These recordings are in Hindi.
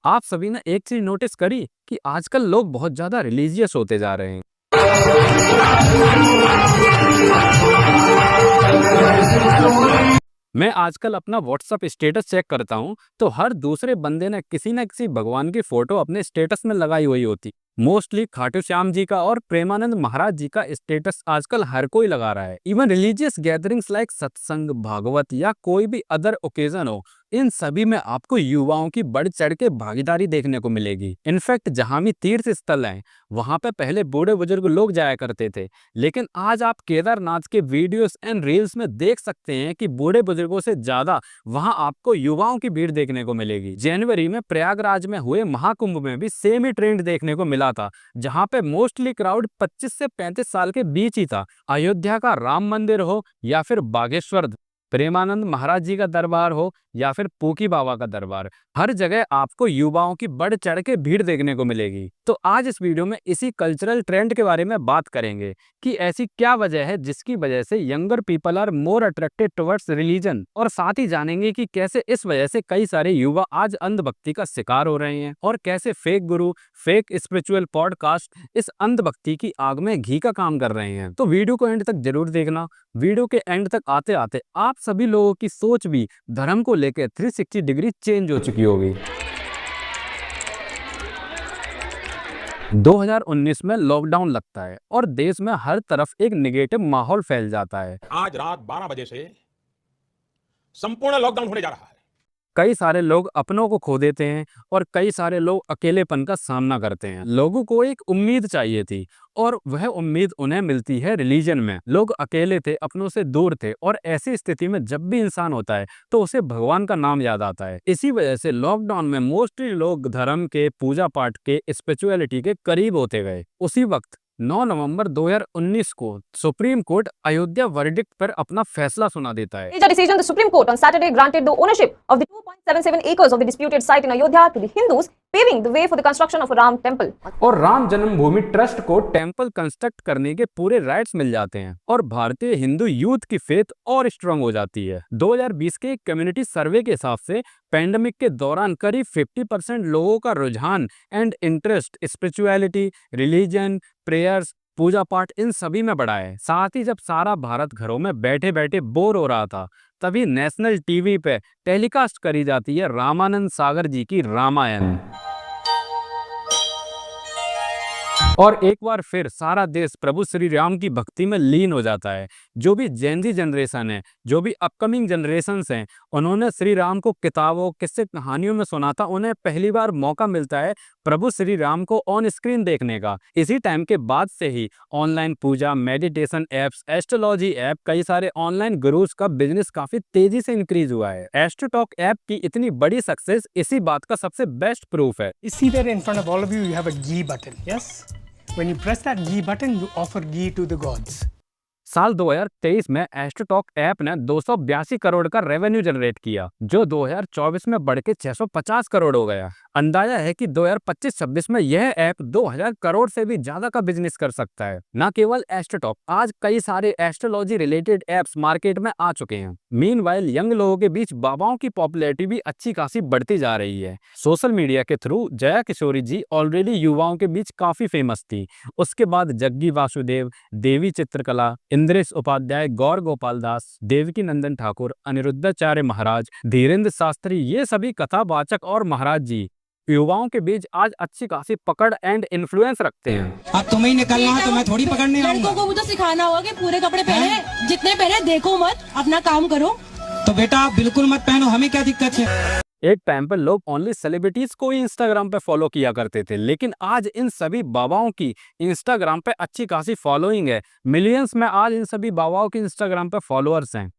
आप सभी ने एक चीज नोटिस करी कि आजकल लोग बहुत ज्यादा रिलीजियस होते जा रहे हैं। मैं आजकल अपना व्हाट्सएप स्टेटस चेक करता हूँ तो हर दूसरे बंदे ने किसी न किसी भगवान की फोटो अपने स्टेटस में लगाई हुई होती। मोस्टली खाटू श्याम जी का और प्रेमानंद महाराज जी का स्टेटस आजकल हर कोई लगा रहा है। इवन रिलीजियस गैदरिंग्स लाइक सत्संग, भागवत या कोई भी अदर ओकेजन हो, इन सभी में आपको युवाओं की बढ़ चढ़ के भागीदारी देखने को मिलेगी। इनफैक्ट जहां भी तीर्थ स्थल हैं, वहां पे पहले बूढ़े बुजुर्ग लोग जाया करते थे, लेकिन आज आप केदारनाथ के वीडियोस एंड रील्स में देख सकते हैं कि बूढ़े बुजुर्गों से ज्यादा वहां आपको युवाओं की भीड़ देखने को मिलेगी। जनवरी में प्रयागराज में हुए महाकुंभ में भी सेम ही ट्रेंड देखने को मिला था, जहां पे मोस्टली क्राउड 25 से 35 साल के बीच ही था। अयोध्या का राम मंदिर हो या फिर बागेश्वर प्रेमानंद महाराज जी का दरबार हो या फिर पोकी बाबा का दरबार, हर जगह आपको युवाओं की बढ़ चढ़ के भीड़ देखने को मिलेगी। तो आज इस वीडियो में इसी कल्चरल ट्रेंड के बारे में बात करेंगे कि ऐसी क्या वजह है जिसकी वजह से younger people are more attracted towards religion, और साथ ही जानेंगे कि कैसे इस वजह से कई सारे युवा आज अंधभक्ति का शिकार हो रहे हैं और कैसे फेक गुरु, फेक स्पिरिचुअल पॉडकास्ट इस अंधभक्ति की आग में घी का काम कर रहे हैं। तो वीडियो को एंड तक जरूर देखना। वीडियो के एंड तक आते आते आप सभी लोगों की सोच भी धर्म को लेकर 360 डिग्री चेंज हो चुकी होगी। 2019 में लॉकडाउन लगता है और देश में हर तरफ एक नेगेटिव माहौल फैल जाता है। आज रात 12 बजे से संपूर्ण लॉकडाउन होने जा रहा है। कई सारे लोग अपनों को खो देते हैं और कई सारे लोग अकेलेपन का सामना करते हैं। लोगों को एक उम्मीद चाहिए थी और वह उम्मीद उन्हें मिलती है रिलीजन में। लोग अकेले थे, अपनों से दूर थे, और ऐसी स्थिति में जब भी इंसान होता है तो उसे भगवान का नाम याद आता है। इसी वजह से लॉकडाउन में मोस्टली लोग धर्म के, पूजा पाठ के, स्पिरिचुअलिटी के करीब होते गए। उसी वक्त 9 नवंबर 2019 को सुप्रीम कोर्ट अयोध्या वर्डिक्ट पर अपना फैसला सुना देता है। Major decision, the Supreme Court on Saturday granted the ownership of the 2.77 acres of the disputed site in Ayodhya to the Hindus, paving the way for the construction of a Ram temple. और राम जन्मभूमि ट्रस्ट को टेम्पल कंस्ट्रक्ट करने के पूरे राइट्स मिल जाते हैं और भारतीय हिंदू यूथ की फेथ और स्ट्रांग हो जाती है। 2020 के एक कम्युनिटी सर्वे के हिसाब से पैंडेमिक के दौरान करीब 50% लोगों का रुझान and interest spirituality, religion, prayers, पूजा पाठ इन सभी में बढ़ा है। साथ ही जब सारा भारत घरों में बैठे बैठे बोर हो रहा था, तभी नेशनल टीवी पे टेलीकास्ट करी जाती है रामानंद सागर जी की रामायण, और एक बार फिर सारा देश प्रभु श्री राम की भक्ति में लीन हो जाता है। जो भी जेनजी जनरेशन है, जो भी अपकमिंग जनरेशंस हैं, उन्होंने श्री राम को किताबों, किस्से, कहानियों में सुना था, उन्हें पहली बार मौका मिलता है प्रभु श्री राम को ऑन स्क्रीन देखने का। इसी टाइम के बाद से ही ऑनलाइन पूजा, मेडिटेशन एप्स, एस्ट्रोलॉजी ऐप, कई सारे ऑनलाइन गुरुज का बिजनेस काफी तेजी से इंक्रीज हुआ है। एस्ट्रोटॉक ऐप की इतनी बड़ी सक्सेस इसी बात का सबसे बेस्ट प्रूफ है। You see there in front of all of you, you have a ghee button, yes? When you press that ghee button, you offer ghee to the gods. साल 2023 में एस्ट्रोटॉक ऐप ने 282 करोड़ का रेवेन्यू जनरेट किया, जो 2024 में बढ़ के 650 करोड़ हो गया। अंदाजा है कि 2025-26 में यह ऐप 2000 करोड़ से भी ज्यादा का बिजनेस कर सकता है। न केवल एस्ट्रोटॉक, आज कई सारे एस्ट्रोलॉजी रिलेटेड एप्स मार्केट में आ चुके हैं। मीनवाइल यंग लोगों के बीच बाबाओं की पॉपुलैरिटी भी अच्छी खासी बढ़ती जा रही है। सोशल मीडिया के थ्रू जया किशोरी जी ऑलरेडी युवाओं के बीच काफी फेमस थी। उसके बाद जग्गी वासुदेव, देवी चित्रकला, इंद्रेश उपाध्याय, गौर गोपाल दास, देवकी नंदन ठाकुर, अनिरुद्धाचार्य महाराज, धीरेन्द्र शास्त्री, ये सभी कथावाचक और महाराज जी युवाओं के बीच आज अच्छी खासी पकड़ एंड इन्फ्लुएंस रखते हैं। अब तुम्हें ही निकलना है तो मैं थोड़ी पकड़ने आऊंगा। लड़कों को भी तो सिखाना होगा कि पूरे कपड़े पहने, जितने पहने देखो मत, अपना काम करो। तो बेटा आप बिल्कुल मत पहनो, हमें क्या दिक्कत है। एक टाइम पर लोग ओनली सेलिब्रिटीज को ही इंस्टाग्राम पे फॉलो किया करते थे, लेकिन आज इन सभी बाबाओं की इंस्टाग्राम पे अच्छी खासी फॉलोइंग है। मिलियंस में आज इन सभी बाबाओं की इंस्टाग्राम पे फॉलोअर्स हैं।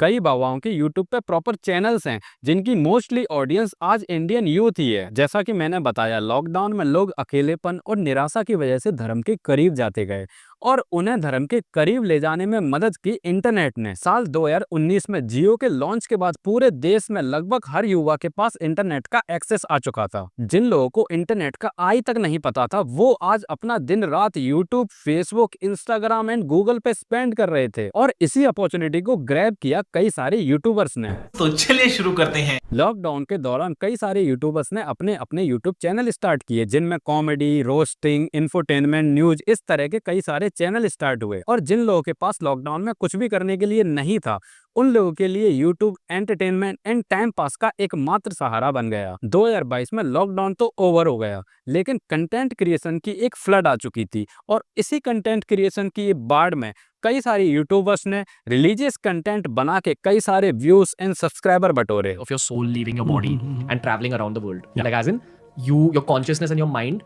कई बाबाओं के यूट्यूब पे प्रॉपर चैनल्स हैं जिनकी मोस्टली ऑडियंस आज इंडियन यूथ ही है। जैसा कि मैंने बताया, लॉकडाउन में लोग अकेलेपन और निराशा की वजह से धर्म के करीब जाते गए और उन्हें धर्म के करीब ले जाने में मदद की इंटरनेट ने। साल 2019 में जियो के लॉन्च के बाद पूरे देश में लगभग हर युवा के पास इंटरनेट का एक्सेस आ चुका था। जिन लोगों को इंटरनेट का आई तक नहीं पता था वो आज अपना दिन रात YouTube, Facebook, Instagram and Google पे स्पेंड कर रहे थे और इसी अपॉर्चुनिटी को ग्रैब किया कई सारे यूट्यूबर्स ने। तो चलिए शुरू करते हैं। लॉकडाउन के दौरान कई सारे यूट्यूबर्स ने अपने अपने यूट्यूब चैनल स्टार्ट किए जिनमें कॉमेडी, रोस्टिंग, इंफोटेनमेंट, न्यूज, इस तरह के कई सारे चैनल स्टार्ट हुए। और जिन लोगों के पास लॉकडाउन में कुछ भी करने के लिए नहीं था उन लोगों के लिए YouTube entertainment and time pass का एकमात्र सहारा बन गया। 2022 में लॉकडाउन तो ओवर हो गया लेकिन कंटेंट क्रिएशन की एक फ्लड आ चुकी थी और इसी कंटेंट क्रिएशन की बाढ़ में कई सारे यूट्यूबर्स ने रिलीजियस कंटेंट बना के कई सारे व्यूज एंड सब्सक्राइबर बटोरे। of your soul leaving your body and traveling around the world. Like as in your consciousness and your mind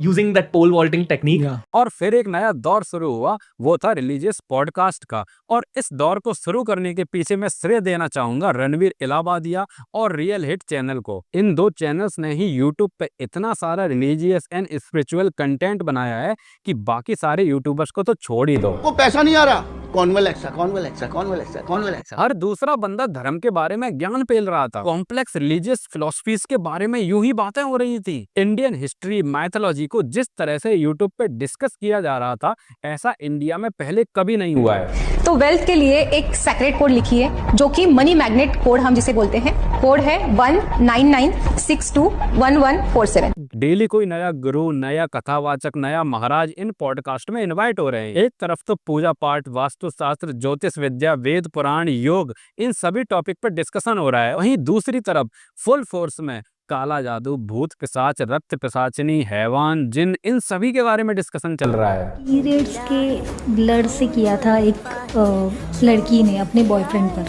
using that pole vaulting technique. और फिर एक नया दौर शुरू हुआ, वो था रिलीजियस पॉडकास्ट का। और इस दौर को शुरू करने के पीछे मैं श्रेय देना चाहूंगा रणवीर इलाहाबादिया और रियल हिट चैनल को। इन दो चैनल्स ने ही यूट्यूब पे इतना सारा रिलीजियस एंड स्पिरिचुअल कंटेंट बनाया है कि बाकी सारे यूट्यूबर्स को तो छोड़ ही दो। को पैसा नहीं आ रहा, कॉन्वेलेक्सा। हर दूसरा बंदा धर्म के बारे में ज्ञान पेल रहा था। कॉम्प्लेक्स रिलीजियस फिलोसफीज के बारे में यूं ही बातें हो रही थी। इंडियन हिस्ट्री, माइथोलॉजी को जिस तरह से यूट्यूब पे डिस्कस किया जा रहा था ऐसा इंडिया में पहले कभी नहीं हुआ है। तो वेल्थ के लिए एक सेक्रेट कोड लिखिए जो कि मनी मैग्नेट कोड हम जिसे बोलते हैं। कोड है 199621147। डेली कोई नया गुरु, नया कथावाचक, नया महाराज इन पॉडकास्ट में इनवाइट हो रहे हैं। एक तरफ तो पूजा पाठ, वास्तुशास्त्र, ज्योतिष विद्या, वेद पुराण, योग, इन सभी टॉपिक पर डिस्कशन हो रहा है। वहीं दूसरी तरफ फुल फोर्स में काला जादू, भूत पिशाच, रक्त पिशाचनी, हैवान, जिन, इन सभी के बारे में डिस्कशन चल रहा है। पीरियड्स के ब्लड से किया था एक लड़की ने अपने बॉयफ्रेंड पर।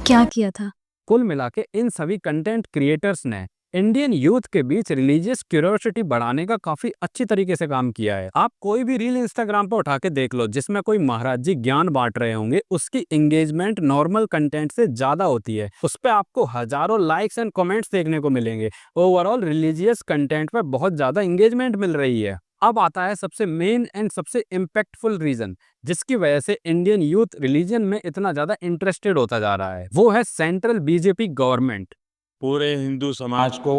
क्या किया था? कुल मिला के इन सभी कंटेंट क्रिएटर्स ने इंडियन यूथ के बीच रिलीजियस क्यूरियोसिटी बढ़ाने का काफी अच्छी तरीके से काम किया है। आप कोई भी रील इंस्टाग्राम पर उठा के देख लो जिसमें कोई महाराज जी ज्ञान बांट रहे होंगे, उसकी एंगेजमेंट नॉर्मल कंटेंट से ज्यादा होती है। उस पर आपको हजारों लाइक्स एंड कमेंट्स देखने को मिलेंगे। ओवरऑल रिलीजियस कंटेंट पर बहुत ज्यादा एंगेजमेंट मिल रही है। अब आता है सबसे मेन एंड सबसे इम्पैक्टफुल रीजन जिसकी वजह से इंडियन यूथ रिलीजन में इतना ज्यादा इंटरेस्टेड होता जा रहा है, वो है सेंट्रल बीजेपी गवर्नमेंट। पूरे हिंदू समाज को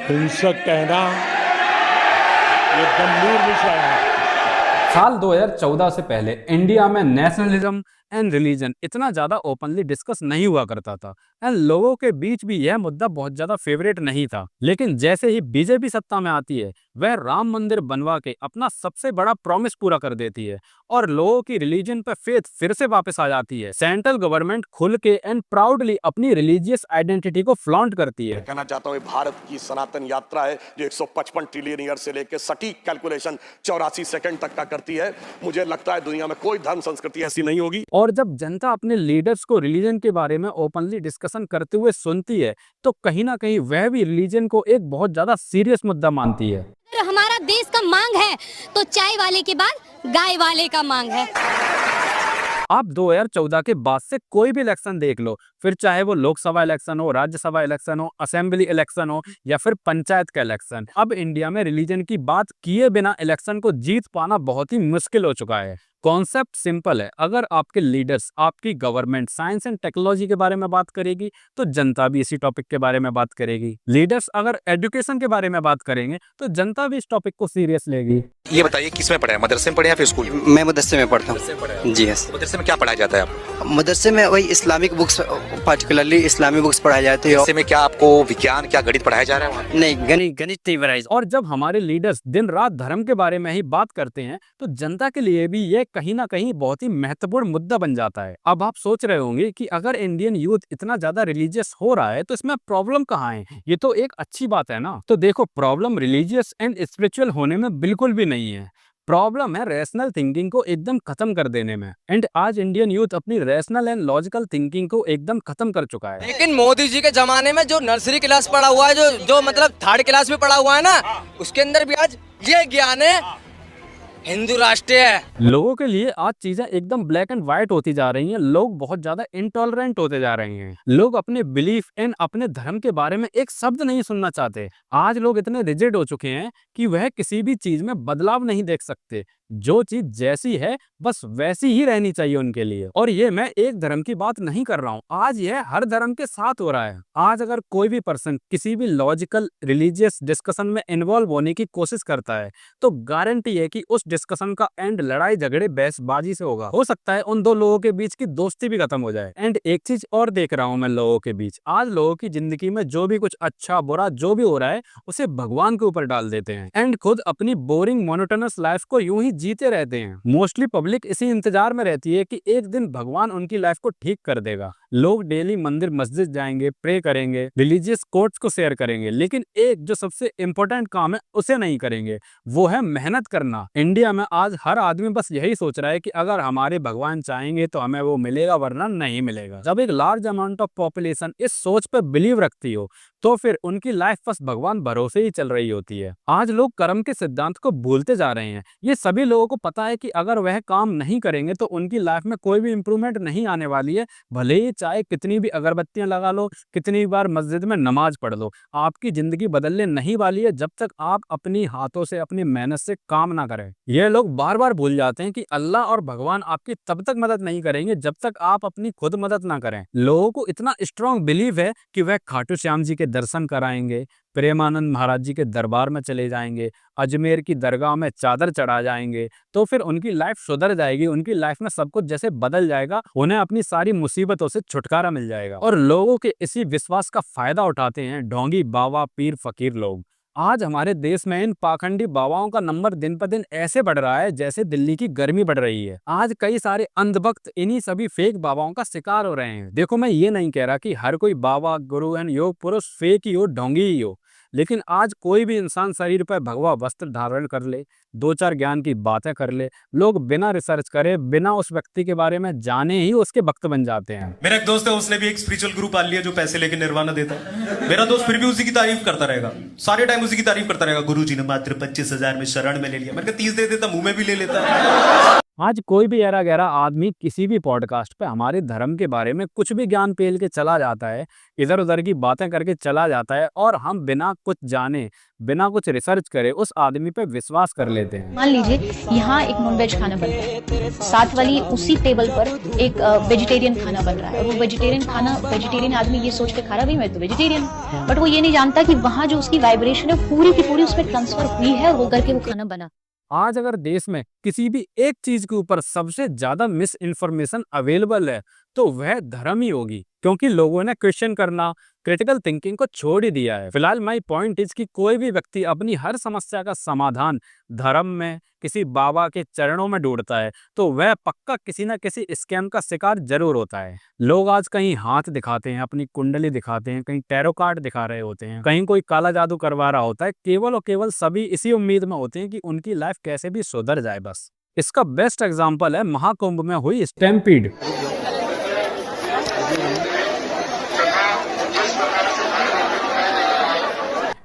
हिंसक कहना ये गंभीर विषय है। साल 2014 से पहले इंडिया में नेशनलिज्म एंड रिलीजन इतना ज्यादा ओपनली डिस्कस नहीं हुआ करता था एंड लोगों के बीच भी यह मुद्दा बहुत ज्यादा फेवरेट नहीं था। लेकिन जैसे ही बीजेपी सत्ता में आती है वह राम मंदिर बनवा के अपना सबसे बड़ा प्रॉमिस पूरा कर देती है और लोगों की रिलीजन पर फेथ फिर से वापस आ जाती है। सेंट्रल गवर्नमेंट खुल के एंड प्राउडली अपनी रिलीजियस आइडेंटिटी को फ्लॉन्ट करती है। कहना चाहता हूँ भारत की सनातन यात्रा है जो 155 ट्रिलियन ईयर से लेकर सटीक कैलकुलेशन 84 सेकंड तक का करती है। मुझे लगता है दुनिया में कोई धर्म संस्कृति ऐसी नहीं होगी। और जब जनता अपने लीडर्स को रिलीजन के बारे में ओपनली डिस्कशन करते हुए सुनती है तो कहीं ना कहीं वह भी रिलीजन को एक बहुत ज्यादा सीरियस मुद्दा मानती है। हमारा देश का मांग है तो चाय वाले के बाद गाय वाले का मांग है। आप 2014 के बाद से कोई भी इलेक्शन देख लो, फिर चाहे वो लोकसभा इलेक्शन हो, राज्यसभा इलेक्शन हो, असेंबली इलेक्शन हो या फिर पंचायत का इलेक्शन, अब इंडिया में रिलीजन की बात किए बिना इलेक्शन को जीत पाना बहुत ही मुश्किल हो चुका है। कॉन्सेप्ट सिंपल है, अगर आपके लीडर्स, आपकी गवर्नमेंट साइंस एंड टेक्नोलॉजी के बारे में बात करेगी तो जनता भी इसी टॉपिक के बारे में बात करेगी। लीडर्स अगर एजुकेशन के बारे में बात करेंगे तो जनता भी इस टॉपिक को सीरियस लेगी। ये बताइए किस में पढ़ा है, मदरसे में पढ़े या फिर स्कूल? मैं मदरसे में पढ़ता हूँ जी। यस। मदरसे में क्या पढ़ाया जाता है आपको? मदरसे में वही Islamic books, particularly Islamic books पढ़ाई जाती है। मदरसे में क्या आपको विज्ञान, क्या गणित पढ़ाया जा रहा है? नहीं, गणित नहीं। और जब हमारे लीडर्स दिन रात धर्म के बारे में ही बात करते हैं तो जनता के लिए भी ये कहीं ना कहीं बहुत ही महत्वपूर्ण मुद्दा बन जाता है। अब आप सोच रहे होंगे कि अगर इंडियन यूथ इतना ज्यादा रिलीजियस हो रहा है तो इसमें प्रॉब्लम कहाँ है? ये तो एक अच्छी बात है ना। तो देखो, प्रॉब्लम रिलीजियस एंड स्पिरिचुअल होने में बिल्कुल भी नहीं है। प्रॉब्लम है रैशनल थिंकिंग को एकदम खत्म कर देने में। एंड आज इंडियन यूथ अपनी रैशनल एंड लॉजिकल थिंकिंग को एकदम खत्म कर चुका है। लेकिन मोदी जी के जमाने में जो नर्सरी क्लास पढ़ा हुआ है, जो मतलब थर्ड क्लास में पढ़ा हुआ है ना, उसके अंदर भी आज ये ज्ञान है हिंदू राष्ट्र है। लोगों के लिए आज चीजें एकदम ब्लैक एंड व्हाइट होती जा रही हैं। लोग बहुत ज्यादा इंटॉलरेंट होते जा रहे हैं। लोग अपने बिलीफ एंड अपने धर्म के बारे में एक शब्द नहीं सुनना चाहते। आज लोग इतने रिजिड हो चुके हैं कि वह किसी भी चीज में बदलाव नहीं देख सकते। जो चीज जैसी है बस वैसी ही रहनी चाहिए उनके लिए। और ये मैं एक धर्म की बात नहीं कर रहा हूँ, आज यह हर धर्म के साथ हो रहा है। आज अगर कोई भी पर्सन किसी भी लॉजिकल रिलीजियस डिस्कशन में इन्वॉल्व होने की कोशिश करता है तो गारंटी है कि उस डिस्कशन का एंड लड़ाई झगड़े बहसबाजी से होगा। हो सकता है उन दो लोगों के बीच की दोस्ती भी खत्म हो जाए। एंड एक चीज और देख रहा हूँ मैं लोगों के बीच, आज लोगों की जिंदगी में जो भी कुछ अच्छा बुरा जो भी हो रहा है उसे भगवान के ऊपर डाल देते हैं एंड खुद अपनी बोरिंग मोनोटोनस लाइफ को यूं ही जीते रहते हैं। मोस्टली पब्लिक इसी इंतजार में रहती है कि एक दिन भगवान उनकी लाइफ को ठीक कर देगा। लोग डेली मंदिर मस्जिद जाएंगे, प्रे करेंगे, रिलीजियस कोट्स को शेयर करेंगे, लेकिन एक जो सबसे इंपॉर्टेंट काम है उसे नहीं करेंगे, वो है मेहनत करना। इंडिया में आज हर आदमी बस यही सोच रहा है कि अगर हमारे भगवान चाहेंगे तो हमें वो मिलेगा वरना नहीं मिलेगा। जब एक लार्ज अमाउंट ऑफ पॉपुलेशन इस सोच पर बिलीव रखती हो तो फिर उनकी लाइफ बस भगवान भरोसे ही चल रही होती है। आज लोग कर्म के सिद्धांत को भूलते जा रहे हैं। ये सभी लोगों को पता है कि अगर वह काम नहीं करेंगे तो उनकी लाइफ में कोई भी इंप्रूवमेंट नहीं आने वाली है। भले ही चाहे कितनी भी अगरबत्तियां लगा लो, कितनी बार मस्जिद में नमाज पढ़ लो, आपकी जिंदगी बदलने नहीं वाली है जब तक आप अपनी हाथों से अपनी मेहनत से काम ना करें। ये लोग बार बार भूल जाते हैं कि अल्लाह और भगवान आपकी तब तक मदद नहीं करेंगे जब तक आप अपनी खुद मदद ना करें। लोगों को इतना स्ट्रॉन्ग बिलीव है कि वह खाटू श्याम जी के दर्शन कराएंगे, प्रेमानंद महाराज जी के दरबार में चले जाएंगे, अजमेर की दरगाह में चादर चढ़ा जाएंगे तो फिर उनकी लाइफ सुधर जाएगी, उनकी लाइफ में सब कुछ जैसे बदल जाएगा, उन्हें अपनी सारी मुसीबतों से छुटकारा मिल जाएगा। और लोगों के इसी विश्वास का फायदा उठाते हैं ढोंगी बाबा पीर फकीर लोग। आज हमारे देश में इन पाखंडी बाबाओं का नंबर दिन पर दिन ऐसे बढ़ रहा है जैसे दिल्ली की गर्मी बढ़ रही है। आज कई सारे अंधभक्त इन्हीं सभी फेक बाबाओं का शिकार हो रहे हैं। देखो, मैं ये नहीं कह रहा कि हर कोई बाबा गुरु एंड योग पुरुष फेक ही हो, ढोंगी ही हो, लेकिन आज कोई भी इंसान शरीर पर भगवा वस्त्र धारण कर ले, दो चार ज्ञान की बातें कर ले, लोग बिना रिसर्च करे, बिना उस व्यक्ति के बारे में जाने ही उसके भक्त बन जाते हैं। मेरा एक दोस्त है, उसने भी एक स्पिरिचुअल ग्रुप पाल लिया जो पैसे लेके निर्वाणा देता है। मेरा दोस्त फिर भी उसी की तारीफ करता रहेगा, सारे टाइम उसी की तारीफ करता रहेगा। गुरुजी ने मात्र 25,000 में शरण में ले लिया। मैंने कहा 30 दे देता, मुंह में भी ले लेता। आज कोई भी ऐरा गहरा आदमी किसी भी पॉडकास्ट पे हमारे धर्म के बारे में कुछ भी ज्ञान पेल के चला जाता है, इधर उधर की बातें करके चला जाता है और हम बिना कुछ जाने, बिना कुछ रिसर्च करे उस आदमी पे विश्वास कर लेते हैं। मान लीजिए यहाँ एक नॉनवेज खाना बन रहा है, साथ वाली उसी टेबल पर एक वेजिटेरियन खाना बन रहा है, और वो वेजिटेरियन आदमी ये सोच के खा रहा है मैं तो वेजिटेरियन, बट वो ये नहीं जानता कि वहाँ जो उसकी वाइब्रेशन है पूरी की पूरी उसमें ट्रांसफर हुई है, वो करके वो खाना बना। आज अगर देश में किसी भी एक चीज के ऊपर सबसे ज्यादा मिस इन्फॉर्मेशन अवेलेबल है तो वह धर्म ही होगी, क्योंकि लोगों ने क्वेश्चन करना, क्रिटिकल थिंकिंग को छोड़ ही दिया है। फिलहाल माई पॉइंट इज कि कोई भी व्यक्ति अपनी हर समस्या का समाधान धर्म में, किसी बाबा के चरणों में ढूंढता है तो वह पक्का किसी न किसी स्कैम का शिकार जरूर होता है। लोग आज कहीं हाथ दिखाते हैं, अपनी कुंडली दिखाते हैं, कहीं टैरो कार्ड दिखा रहे होते हैं, कहीं कोई काला जादू करवा रहा होता है, केवल और केवल सभी इसी उम्मीद में होते हैं कि उनकी लाइफ कैसे भी सुधर जाए। बस इसका बेस्ट एग्जाम्पल है महाकुंभ में हुई स्टैम्पीड।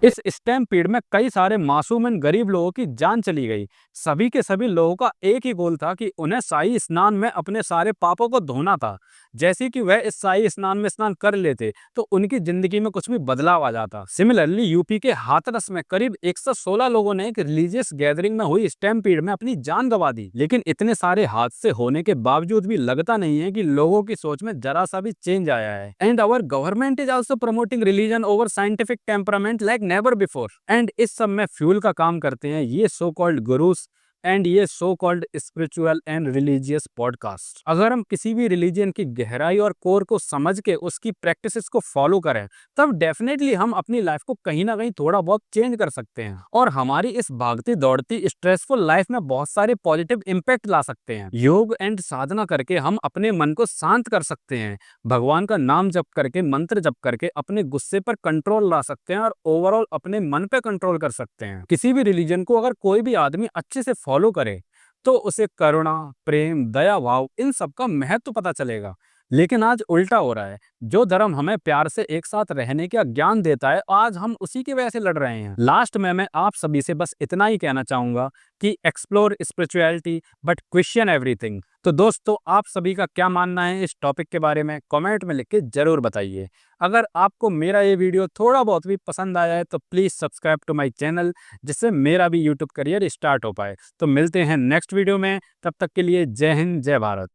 इस स्टैम्पीड में कई सारे मासूम एंड गरीब लोगों की जान चली गई। सभी के सभी लोगों का एक ही गोल था कि उन्हें शाही स्नान में अपने सारे पापों को धोना था। जैसे कि वह इस शाही स्नान में स्नान कर लेते तो उनकी जिंदगी में कुछ भी बदलाव आ जाता। सिमिलरली यूपी के हाथरस में करीब 116 लोगों ने एक रिलीजियस गैदरिंग में हुई स्टैम्पीड में अपनी जान गंवा दी। लेकिन इतने सारे हादसे होने के बावजूद भी लगता नहीं है कि लोगों की सोच में जरा सा भी चेंज आया है। And our government is also promoting religion over scientific temperament like never before. And इस सब में फ्यूल का काम करते हैं ये सो कॉल्ड गुरुस एंड ये so called spiritual and religious podcast. अगर हम किसी भी रिलीजन की गहराई और कोर को समझ के उसकी प्रैक्टिसेस को फॉलो करें तब डेफिनेटली हम अपनी लाइफ को कहीं ना कहीं थोड़ा बहुत चेंज कर सकते हैं और हमारी इस भागती दौड़ती स्ट्रेसफुल लाइफ में बहुत सारे पॉजिटिव इम्पैक्ट ला सकते हैं। योग एंड साधना करके हम अपने मन को शांत कर सकते हैं, भगवान का नाम जप करके, मंत्र जप करके अपने गुस्से पर कंट्रोल ला सकते हैं और ओवरऑल अपने मन पे कंट्रोल कर सकते हैं। किसी भी रिलीजन को अगर कोई भी आदमी अच्छे से फॉलो करे तो उसे करुणा, प्रेम, दया भाव इन सब का महत्व पता चलेगा। लेकिन आज उल्टा हो रहा है। जो धर्म हमें प्यार से एक साथ रहने का ज्ञान देता है, आज हम उसी की वजह से लड़ रहे हैं। लास्ट में मैं आप सभी से बस इतना ही कहना चाहूंगा कि explore spirituality but question everything. तो दोस्तों, आप सभी का क्या मानना है इस टॉपिक के बारे में कमेंट में लिख के जरूर बताइए। अगर आपको मेरा ये वीडियो थोड़ा बहुत भी पसंद आया है तो please subscribe to my channel, जिससे मेरा भी यूट्यूब करियर स्टार्ट हो पाए। तो मिलते हैं नेक्स्ट वीडियो में, तब तक के लिए जय हिंद, जय भारत।